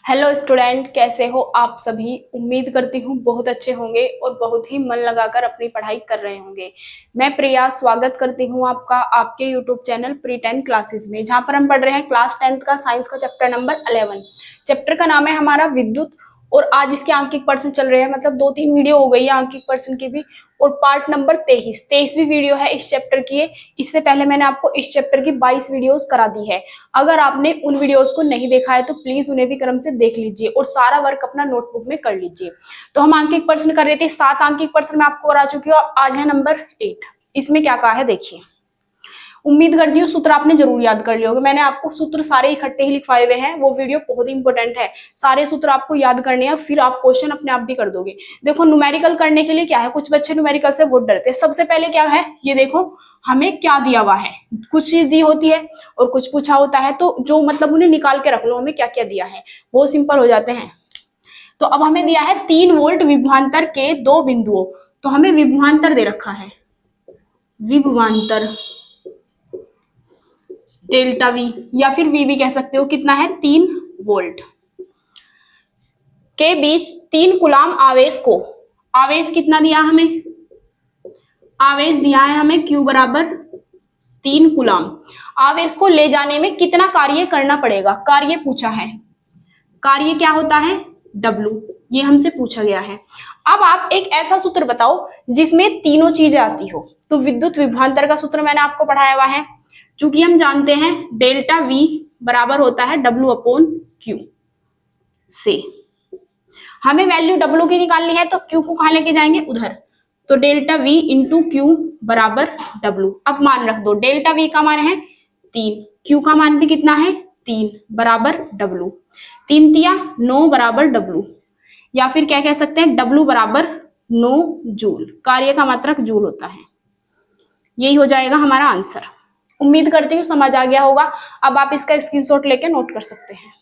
Hello student, कैसे हो आप सभी। उम्मीद करती हूँ बहुत अच्छे होंगे और बहुत ही मन लगाकर अपनी पढ़ाई कर रहे होंगे। मैं प्रिया स्वागत करती हूँ आपका आपके यूट्यूब चैनल प्री 10 क्लासेस में, जहाँ पर हम पढ़ रहे हैं क्लास 10th का साइंस का चैप्टर नंबर 11। चैप्टर का नाम है हमारा विद्युत। और आज इसके आंकिक प्रश्न चल रहे हैं, मतलब 2-3 वीडियो हो गई है आंकिक प्रश्न की भी। और पार्ट नंबर 23वीं वीडियो है इस चैप्टर की। इससे पहले मैंने आपको इस चैप्टर की 22 वीडियोस करा दी है। अगर आपने उन वीडियोस को नहीं देखा है तो प्लीज उन्हें भी क्रम से देख लीजिए और सारा वर्क अपना नोटबुक में कर लीजिए। तो हम आंकिक प्रश्न कर रहे थे, 7 आंकिक प्रश्न मैं आपको करा चुकी हूँ। आज है नंबर 8। इसमें क्या कहा है देखिए। उम्मीद करती हूँ सूत्र आपने जरूर याद कर लिए होंगे। मैंने आपको सूत्र सारे इकट्ठे ही लिखवाए हुए हैं, वो वीडियो बहुत ही इंपॉर्टेंट है। सारे सूत्र आपको याद करने हैं, फिर आप क्वेश्चन अपने आप भी कर दोगे। देखो न्यूमेरिकल करने के लिए क्या है, कुछ बच्चे न्यूमेरिकल से बहुत डरते हैं। सबसे पहले क्या है ये देखो, हमें क्या दिया हुआ है। कुछ चीज दी होती है और कुछ पूछा होता है, तो जो मतलब उन्हें निकाल के रख लो हमें क्या क्या दिया है, वो सिंपल हो जाते हैं। तो अब हमें दिया है 3 वोल्ट विभवांतर के 2 बिंदुओं। तो हमें विभवांतर दे रखा है, विभवांतर डेल्टा वी या फिर वी भी कह सकते हो। कितना है 3 वोल्ट के बीच 3 कूलाम आवेश को, आवेश कितना दिया हमें, आवेश दिया है हमें Q बराबर 3 कूलाम। आवेश को ले जाने में कितना कार्य करना पड़ेगा, कार्य पूछा है। कार्य क्या होता है W, ये हमसे पूछा गया है। अब आप एक ऐसा सूत्र बताओ जिसमें तीनों चीजें आती हो। तो विद्युत विभवांतर का सूत्र मैंने आपको पढ़ाया हुआ है, क्योंकि हम जानते हैं डेल्टा V बराबर होता है W अपॉन Q से। हमें वैल्यू W की निकालनी है तो Q को कहां लेके जाएंगे, उधर। तो डेल्टा V इंटू Q बराबर W। अब मान रख दो, डेल्टा V का मान है 3, Q का मान भी कितना है 3 बराबर W। 3 तिया 9 बराबर W, या फिर क्या कह सकते हैं W बराबर 9 जूल। कार्य का मात्रक जूल होता है। यही हो जाएगा हमारा आंसर। उम्मीद करती हूँ समझ आ गया होगा। अब आप इसका स्क्रीनशॉट लेके नोट कर सकते हैं।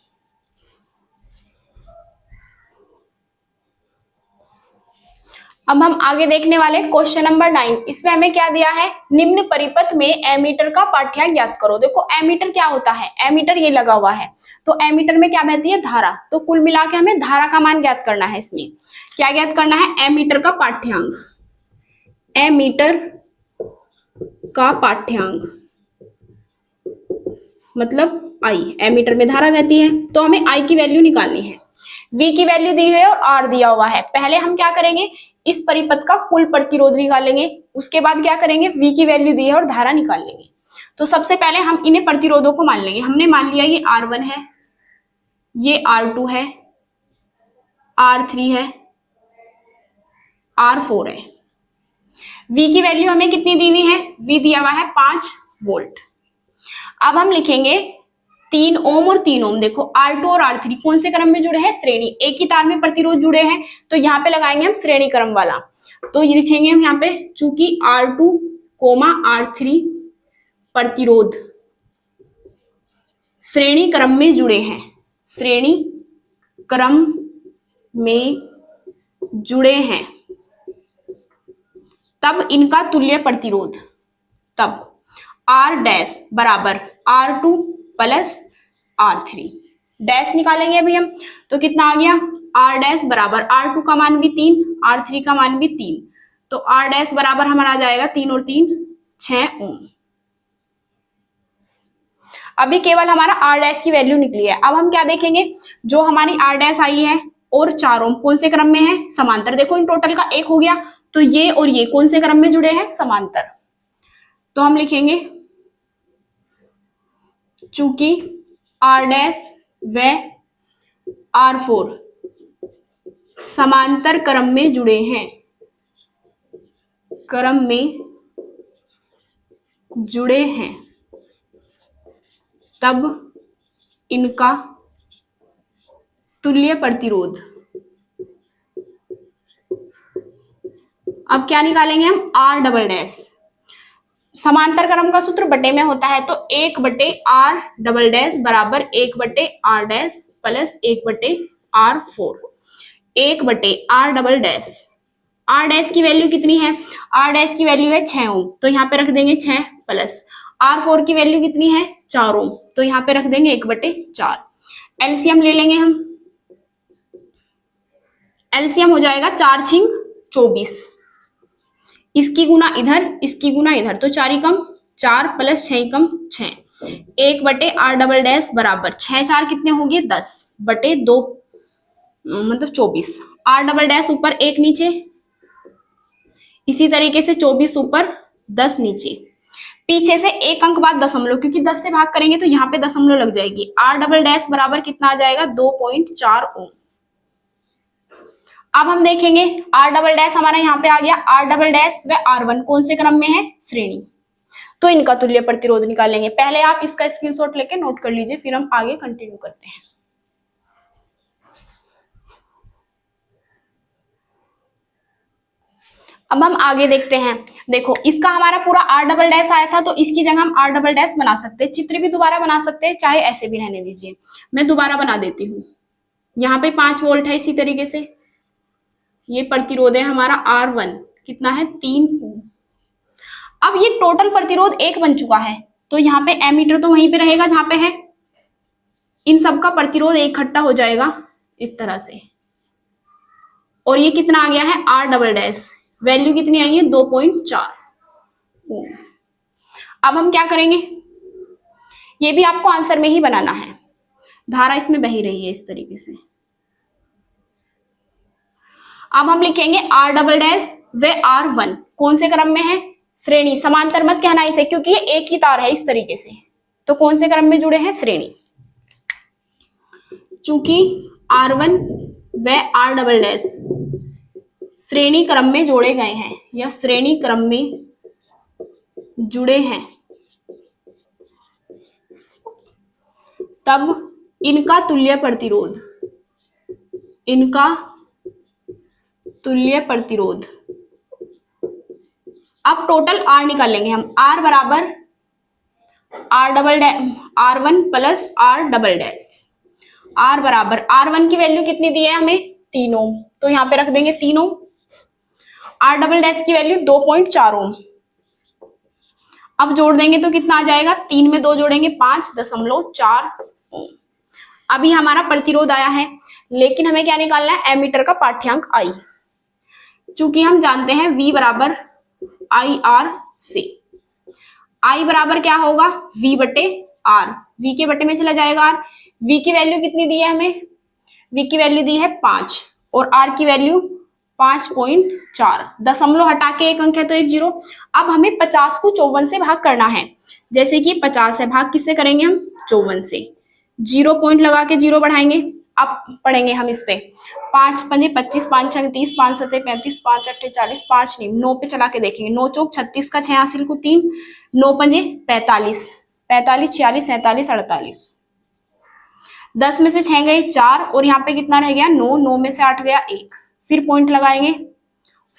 अब हम आगे देखने वाले क्वेश्चन नंबर 9। इसमें हमें क्या दिया है, निम्न परिपथ में एमीटर का पाठ्यांक ज्ञात करो। देखो एमीटर क्या होता है, एमीटर ये लगा हुआ है, तो एमीटर में क्या बहती है, धारा। तो कुल मिला के हमें धारा का मान ज्ञात करना है। इसमें क्या ज्ञात करना है, एमीटर का पाठ्यांक, एमीटर का पाठ्यांक मतलब आई। एमीटर में धारा बहती है तो हमें आई की वैल्यू निकालनी है। V की वैल्यू दी है और R दिया हुआ है। पहले हम क्या करेंगे, इस परिपथ का कुल प्रतिरोध निकालेंगे। उसके बाद क्या करेंगे, V की वैल्यू दी है और धारा निकाल लेंगे। तो सबसे पहले हम इन्हें प्रतिरोधों को मान लेंगे। हमने मान लिया ये R1 है, ये R2 है, R3 है, R4 है। V की वैल्यू हमें कितनी दी हुई है, V दिया हुआ है 5 वोल्ट। अब हम लिखेंगे 3 ओम और 3 ओम। देखो R2 और R3 कौन से क्रम में जुड़े हैं, श्रेणी। एक ही तार में प्रतिरोध जुड़े हैं, तो यहाँ पे लगाएंगे हम श्रेणी क्रम वाला। तो ये लिखेंगे हम यहाँ पे, चूंकि R2, R3 प्रतिरोध श्रेणी क्रम में जुड़े हैं, श्रेणी क्रम में जुड़े हैं, तब इनका तुल्य प्रतिरोध, तब R डैश बराबर R2 प्लस R3 डैश निकालेंगे अभी हम। तो कितना आ गया, R डैश बराबर R2 का मान भी 3, R3 का मान भी 3, तो R डैश बराबर हमारा आ जाएगा 3 और 3 6 ओम। अभी केवल हमारा R डैश की वैल्यू निकली है। अब हम क्या देखेंगे, जो हमारी R डैश आई है और 4 ओम कौन से क्रम में है, समांतर। देखो इन टोटल का 1 हो गया, तो ये और ये कौन से क्रम में जुड़े हैं, समांतर। तो हम लिखेंगे चूंकि R डैश व R4 समांतर क्रम में जुड़े हैं, क्रम में जुड़े हैं, तब इनका तुल्य प्रतिरोध। अब क्या निकालेंगे हम, R डबल डैश। समांतर क्रम का सूत्र बटे में होता है, तो 1 बटे R डबल डैश बराबर 1 बटे R डैश प्लस 1 बटे R4। 1 बटे R double dash, R dash की वैल्यू कितनी है, R डैश की वैल्यू है 6 ओम, तो यहाँ पे रख देंगे 6 प्लस R4 की वैल्यू कितनी है 4 ओम, तो यहाँ पे रख देंगे 1 बटे 4। एलसीएम ले लेंगे हम, एलसीएम हो जाएगा 4 छिंग 24, इसकी गुना इधर, इसकी गुना इधर, तो 4 ही कम 4 प्लस 6 कम 6, 1/r डबल डैश बराबर 6 4 कितने होंगे 10/2, मतलब 24। r डबल डैश ऊपर 1 नीचे, इसी तरीके से 24 ऊपर 10 नीचे, पीछे से एक अंक बाद दशमलव, क्योंकि 10 से भाग करेंगे तो यहाँ पे दशमलव लग जाएगी। r डबल डैश बराबर कितना आ जाएगा 2.4 ओम। अब हम देखेंगे r डबल डैश हमारा यहाँ पे आ गया, r डबल डैश व r1 कौन से क्रम में है, श्रेणी, तो इनका तुल्य प्रतिरोध निकालेंगे। पहले आप इसका स्क्रीनशॉट लेके नोट कर लीजिए, फिर हम आगे कंटिन्यू करते हैं। अब हम आगे देखते हैं। देखो इसका हमारा पूरा r डबल डैश आया था, तो इसकी जगह हम r डबल डैश बना सकते हैं, चित्र भी दोबारा बना सकते हैं, चाहे ऐसे भी रहने दीजिए, मैं दोबारा बना देती हूँ। यहाँ पे 5 वोल्ट है, इसी तरीके से ये प्रतिरोध है हमारा R1, कितना है 3 ओम। अब ये टोटल प्रतिरोध 1 बन चुका है, तो यहाँ पे एमीटर तो वहीं पे रहेगा जहां पे है, इन सबका प्रतिरोध इकट्ठा हो जाएगा इस तरह से, और ये कितना आ गया है R डबल डैश, वैल्यू कितनी आई है 2.4 ओम। अब हम क्या करेंगे, ये भी आपको आंसर में ही बनाना है, धारा इसमें बही रही है इस तरीके से। अब हम लिखेंगे R डबल डैश व R1 कौन से क्रम में है, श्रेणी, समांतर मत कहना इसे, क्योंकि ये एक ही तार है इस तरीके से, तो कौन से क्रम में जुड़े हैं, श्रेणी। चूंकि R1 व R डबल डैश श्रेणी क्रम में जोड़े गए हैं या श्रेणी क्रम में जुड़े हैं, तब इनका तुल्य प्रतिरोध, इनका तुल्य प्रतिरोध, अब टोटल R निकालेंगे हम, R बराबर R double dash R1 plus R double dash, R बराबर R1 की वैल्यू कितनी दी है हमें 3 ओम, तो यहाँ पे रख देंगे 3 ओम, R डबल डैश की वैल्यू 2.4 ओम। अब जोड़ देंगे तो कितना आ जाएगा, 3 में 2 जोड़ेंगे 5.4 ओम। अभी हमारा प्रतिरोध आया है, लेकिन हमें क्या निकालना है, एमीटर का पाठ्यांक I, चूंकि हम जानते हैं V बराबर IR से, I बराबर क्या होगा V बटे R, V के बटे में चला जाएगा R, V की वैल्यू कितनी दी है हमें, V की वैल्यू दी है 5 और R की वैल्यू 5.4, दशमलव हटा के एक अंक है तो एक जीरो। अब हमें 50 को 54 से भाग करना है, जैसे कि 50 है, भाग किससे करेंगे हम 54 से, 0 पॉइंट लगा के 0 बढ़ाएंगे। अब पढ़ेंगे हम इस पे, 5 पंजे 25, 5 छंग 30, 5 सत्ते 35, 5 अट्ठे 40, 5 नहीं 9 पे चला के देखेंगे, 9 चौक 36 का 6 हासिल को 3, 9 पंजे 45, 45 46 47 48, 10 में से 6 गए 4 और यहाँ पे कितना रह गया 9, 9 में से 8 गया 1, फिर पॉइंट लगाएंगे,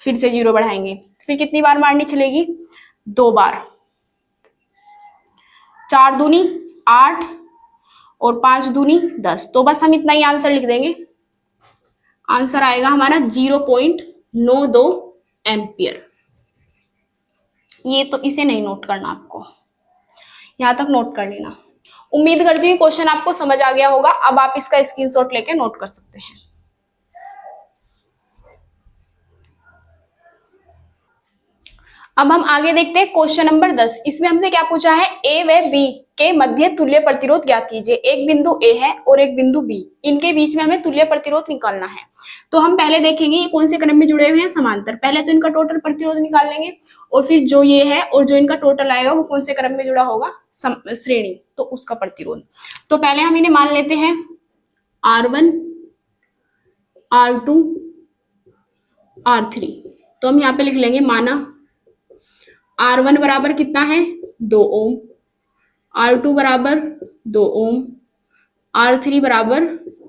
फिर से 0 बढ़ाएंगे, फिर कितनी बार मारनी चलेगी 2 बार, 4 दूनी 8 और 5 दूनी 10, तो बस हम इतना ही आंसर लिख देंगे, आंसर आएगा हमारा 0.92 एम्पियर। ये तो इसे नहीं नोट करना, आपको यहां तक नोट कर लेना। उम्मीद करती हूँ क्वेश्चन आपको समझ आ गया होगा, अब आप इसका स्क्रीनशॉट लेके नोट कर सकते हैं। अब हम आगे देखते हैं क्वेश्चन नंबर 10। इसमें हमसे क्या पूछा है, ए व बी के मध्य तुल्य प्रतिरोध ज्ञात कीजिए। एक बिंदु ए है और एक बिंदु बी, इनके बीच में हमें तुल्य प्रतिरोध निकालना है। तो हम पहले देखेंगे ये कौन से क्रम में जुड़े हुए हैं, समांतर। पहले तो इनका टोटल प्रतिरोध निकाल लेंगे और फिर जो ये है और जो इनका टोटल आएगा वो कौन से क्रम में जुड़ा होगा, श्रेणी, तो उसका प्रतिरोध। तो पहले हम इन्हें मान लेते हैं R1 R2 R3। तो हम यहाँ पे लिख लेंगे, माना R1 बराबर कितना है 2 ओम, R2 बराबर 2 ओम, R3 बराबर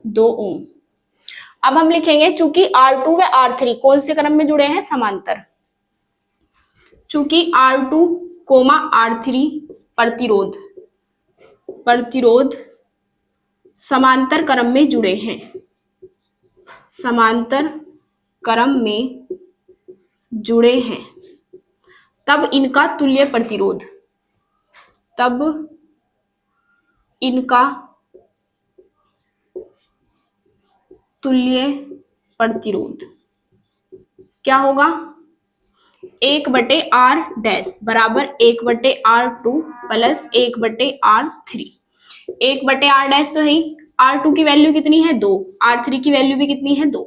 2 ओम। अब हम लिखेंगे चूंकि R2 व R3 कौन से क्रम में जुड़े हैं, समांतर, चूंकि R2 कोमा R3 प्रतिरोध समांतर क्रम में जुड़े हैं, समांतर क्रम में जुड़े हैं, तब इनका तुल्य प्रतिरोध, तब इनका तुल्य प्रतिरोध क्या होगा, 1/r डैश बराबर 1/r2 plus 1/r3। 1/r dash तो है, R2 की वैल्यू कितनी है 2, R3 की वैल्यू भी कितनी है 2।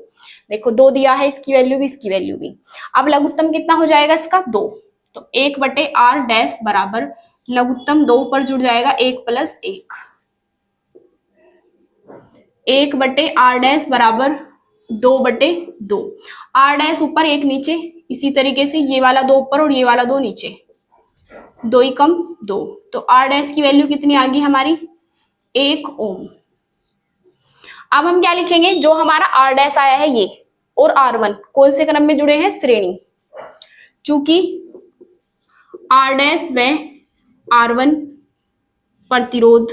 देखो 2 दिया है, इसकी वैल्यू भी इसकी वैल्यू भी। अब लघुत्तम कितना हो जाएगा इसका 2, तो 1/r डैश बराबर लघुत्तम 2 पर जुड़ जाएगा 1 + 1। 1/r डैश बराबर 2/2। r डैश ऊपर 1 नीचे, इसी तरीके से ये वाला 2 ऊपर और ये वाला 2 नीचे, 2 ही कम 2, तो r डैश की वैल्यू कितनी आ गई हमारी 1 ओम। अब हम क्या लिखेंगे, जो हमारा r डैश आया है ये और r1 कौन से क्रम में जुड़े हैं, श्रेणी। चूंकि r डैश व r1 प्रतिरोध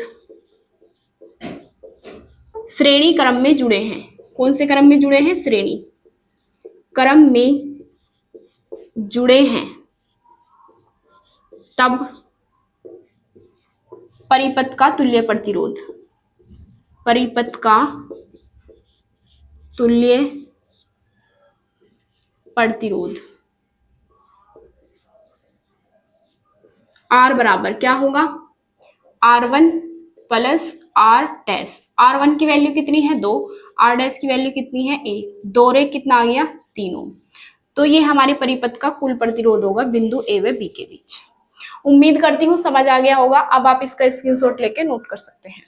श्रेणी क्रम में जुड़े हैं। कौन से क्रम में जुड़े हैं, श्रेणी क्रम में जुड़े हैं, तब परिपथ का तुल्य प्रतिरोध, परिपथ का तुल्य प्रतिरोध R बराबर क्या होगा, R1 plus R dash. R1 की वैल्यू कितनी है 2, R डैश की वैल्यू कितनी है 1, 2 रे कितना आ गया 3 ओम। तो ये हमारे परिपथ का कुल प्रतिरोध होगा बिंदु A व B के बीच। उम्मीद करती हूँ समझ आ गया होगा। अब आप इसका स्क्रीनशॉट लेके नोट कर सकते हैं।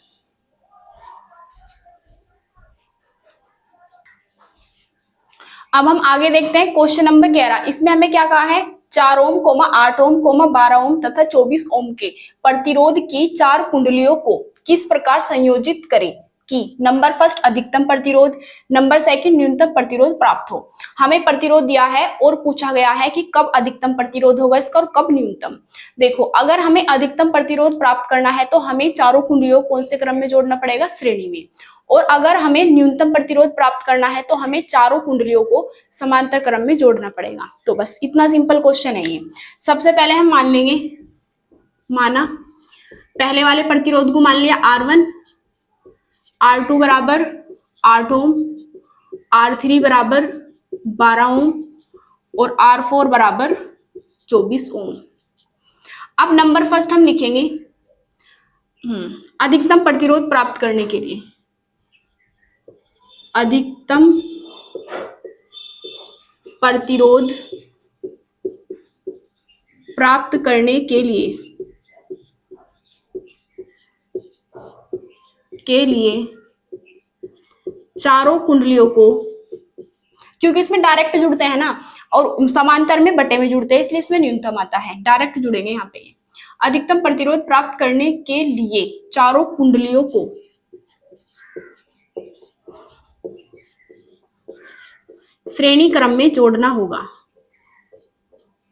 अब हम आगे देखते हैं क्वेश्चन नंबर 11। इसमें हमें क्या कहा है, 4 ओम, 8 ओम, 12 ओम तथा 24 ओम के प्रतिरोध की 4 कुंडलियों को किस प्रकार संयोजित करें कि नंबर फर्स्ट अधिकतम प्रतिरोध, नंबर सेकंड न्यूनतम प्रतिरोध प्राप्त हो। हमें प्रतिरोध दिया है और पूछा गया है कि कब अधिकतम प्रतिरोध होगा इसका और कब न्यूनतम। देखो अगर हमें अधिकतम प्रतिरोध प्राप्त करना है तो हमें चारों कुंडलियों कौन से क्रम में जोड़ना पड़ेगा, श्रेणी में। और अगर हमें न्यूनतम प्रतिरोध प्राप्त करना है तो हमें चारों कुंडलियों को समांतर क्रम में जोड़ना पड़ेगा। तो बस इतना सिंपल क्वेश्चन है ये। सबसे पहले हम मान लेंगे, माना पहले वाले प्रतिरोध को मान लिया R1, R2 बराबर 8 ओम, R3 बराबर 12 ओम और R4 बराबर 24 ओम। अब नंबर फर्स्ट हम लिखेंगे अधिकतम प्रतिरोध प्राप्त करने के लिए, अधिकतम प्रतिरोध प्राप्त करने के लिए चारों कुंडलियों को, क्योंकि इसमें डायरेक्ट जुड़ते हैं ना और समांतर में बटे में जुड़ते हैं इसलिए इसमें न्यूनतम आता है, डायरेक्ट जुड़ेंगे यहाँ पे। अधिकतम प्रतिरोध प्राप्त करने के लिए चारों कुंडलियों को श्रेणी क्रम में जोड़ना होगा,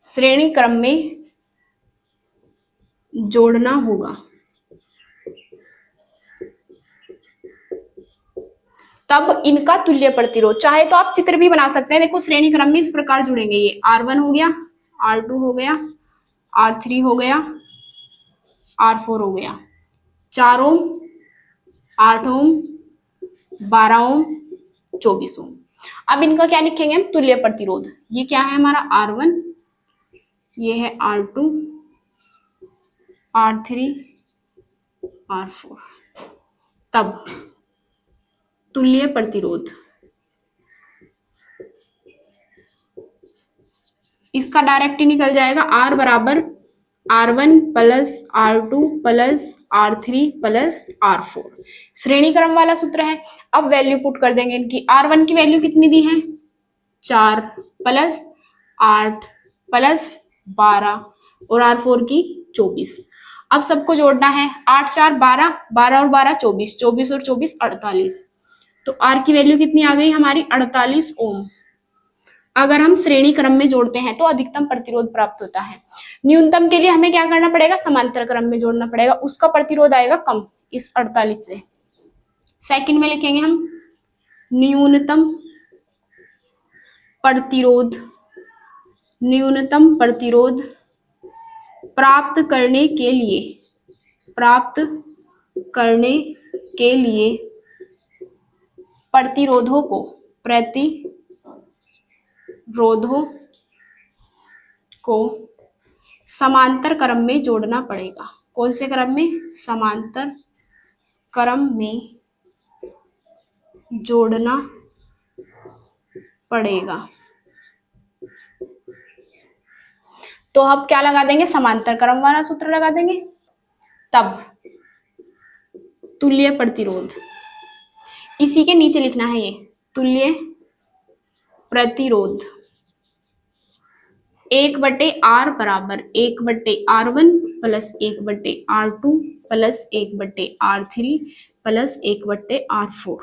श्रेणी क्रम में जोड़ना होगा, तब इनका तुल्य प्रतिरोध। चाहे तो आप चित्र भी बना सकते हैं। देखो श्रेणी क्रम में इस प्रकार जुड़ेंगे, ये R1 हो गया, R2 हो गया, R3 हो गया, R4 हो गया, 4 ओम, 8 ओम, 12 ओम, 24 ओम। अब इनका क्या लिखेंगे हम, तुल्य प्रतिरोध। ये क्या है हमारा R1, ये है R2, R3, R4, तब तुल्य प्रतिरोध इसका डायरेक्ट ही निकल जाएगा, R बराबर R1 plus R2 plus R3 plus R4। श्रेणी क्रम वाला सूत्र है। अब वैल्यू पुट कर देंगे इनकी। R1 की वैल्यू कितनी दी है 4 प्लस 8 प्लस 12 और R4 की 24। अब सबको जोड़ना है, 8 4 12, 12 और 12 24, 24 और 24 48। तो R की वैल्यू कितनी आ गई हमारी 48 ओम। अगर हम श्रेणी क्रम में जोड़ते हैं तो अधिकतम प्रतिरोध प्राप्त होता है। न्यूनतम के लिए हमें क्या करना पड़ेगा, समांतर क्रम में जोड़ना पड़ेगा, उसका प्रतिरोध आएगा कम इस 48 से। सेकंड में लिखेंगे हम न्यूनतम प्रतिरोध, न्यूनतम प्रतिरोध प्राप्त करने के लिए प्रतिरोधों को रोधों को समांतर क्रम में जोड़ना पड़ेगा। कौन से क्रम में? समांतर क्रम में जोड़ना पड़ेगा। तो अब क्या लगा देंगे? समांतर क्रम वाला सूत्र लगा देंगे। तब तुल्य प्रतिरोध, इसी के नीचे लिखना है ये, तुल्य प्रतिरोध 1/R बराबर 1/R1 plus 1/R2 plus 1/R3 plus 1/R4।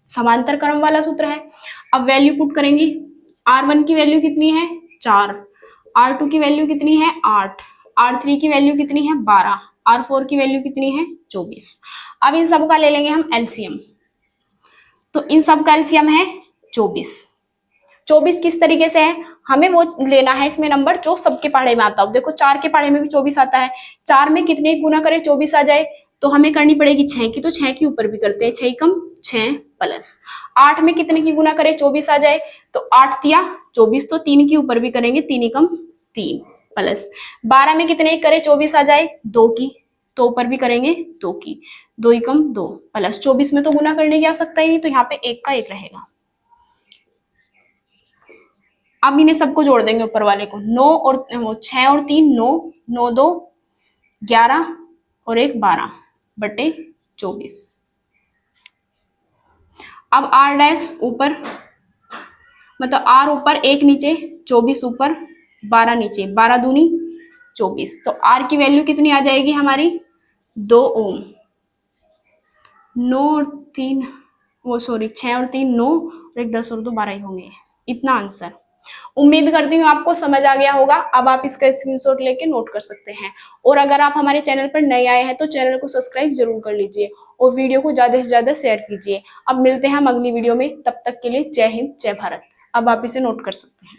समांतर क्रम वाला सूत्र है। अब वैल्यू पुट करेंगे। R1 की वैल्यू कितनी है? 4, R2 की वैल्यू कितनी है? 8, R3 की वैल्यू कितनी है? 12, R4 की वैल्यू कितनी है? 24। अब इन सब का ले लेंगे हम एलसीएम। तो इन सब का एलसीएम है 24। 24 किस तरीके से है? हमें वो लेना है इसमें नंबर जो सबके पहाड़े में आता हो। देखो 4 के पहाड़े में भी 24 आता है। 4 में कितने गुना करें 24 आ जाए? तो हमें करनी पड़ेगी 6 की, तो 6 के ऊपर भी करते हैं, 6 कम 6 प्लस 8 में कितने की गुना करें 24 आ जाए? तो 8 तिया 24, तो 3 के ऊपर भी करेंगे, 3 कम 3 प्लस 12 में कितने की करें 24 आ जाए? 2 की, तो ऊपर भी करेंगे 2 की, 2 कम 2 प्लस 24 में तो गुना करने की आवश्यकता ही नहीं, तो यहाँ पे 1 का 1 रहेगा। अब इन्हें सबको जोड़ देंगे ऊपर वाले को। 9 और 6 और 3 9, 9 2 11 और 1 12/24। अब R डैश ऊपर, मतलब R ऊपर 1 नीचे, 24 ऊपर, 12 नीचे, 12 दूनी 24। तो R की वैल्यू कितनी आ जाएगी हमारी? 2 ओम। 9 और 3 वो सॉरी 6 और 3 9 और 1 10 और 2 12 ही होंगे। इतना आंसर। उम्मीद करती हूँ आपको समझ आ गया होगा। अब आप इसका स्क्रीनशॉट लेके नोट कर सकते हैं। और अगर आप हमारे चैनल पर नए आए हैं तो चैनल को सब्सक्राइब जरूर कर लीजिए और वीडियो को ज्यादा से ज्यादा शेयर कीजिए। अब मिलते हैं हम अगली वीडियो में, तब तक के लिए जय हिंद जय भारत। अब आप इसे नोट कर सकते हैं।